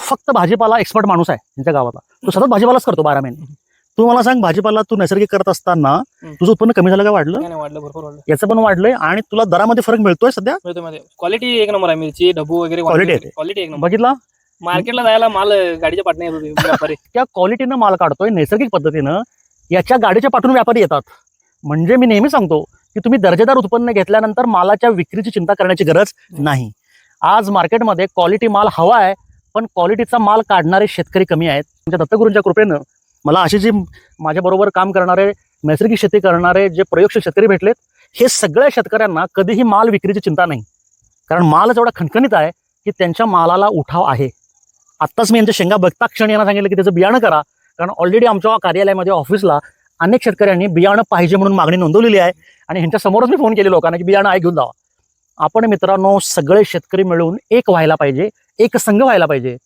फक्त भाजीपाला एक्सपर्ट माणूस आहे त्यांच्या गावाला. तो सतत भाजीपालाच करतो 12 महिने. तू मला सांग, भाजीपाला तू नैसर्गिक करत असताना तुझं उत्पन्न कमी झालं का वाढलं? नाही वाढलं, भरपूर वाढलं. याचं पण वाढलंय आणि तुला दरामध्ये फरक मिळतोय सध्या. क्वालिटी एक नंबर आहे, मिरची ढबू वगैरे Quality आहे. क्वालिटी एक नंबर. बघितला, मार्केटला जायला माल गाडीच्या पाठणे येत होते व्यापारी. त्या क्वालिटीनं माल काढतोय नैसर्गिक पद्धतीनं. याच्या गाडीच्या पाठून व्यापारी येतात. म्हणजे मी नेहमी सांगतो की तुम्ही दर्जेदार उत्पन्न घेतल्यानंतर मालाच्या विक्रीची चिंता करण्याची गरज नाही. आज मार्केटमध्ये क्वालिटी माल हवा आहे, पण क्वालिटीचा माल काढणारे शेतकरी कमी आहेत. तुमच्या दत्तगुरूंच्या कृपेनं मला अशी जी माझ्याबरोबर काम करणारे, नैसर्गिक शेती करणारे जे प्रयोगशील शेतकरी भेटलेत, हे सगळ्या शेतकऱ्यांना कधीही माल विक्रीची चिंता नाही. कारण मालच एवढा खणखणीत आहे की त्यांच्या मालाला उठाव आहे. आत्ताच मी यांच्या शेंगा बघता क्षणी यांना सांगितलं की त्याचं बियाणं करा. कारण ऑलरेडी आमच्या कार्यालयामध्ये ऑफिसला अनेक शेतकऱ्यांनी बियाणं पाहिजे म्हणून मागणी नोंदवलेली आहे. आणि ह्यांच्या समोरच मी फोन केले लोकांना की बियाणं आहे घेऊन जावा. आपण मित्रांनो सगळे शेतकरी मिळून एक व्हायला पाहिजे, एक संघ व्हायला पाहिजे.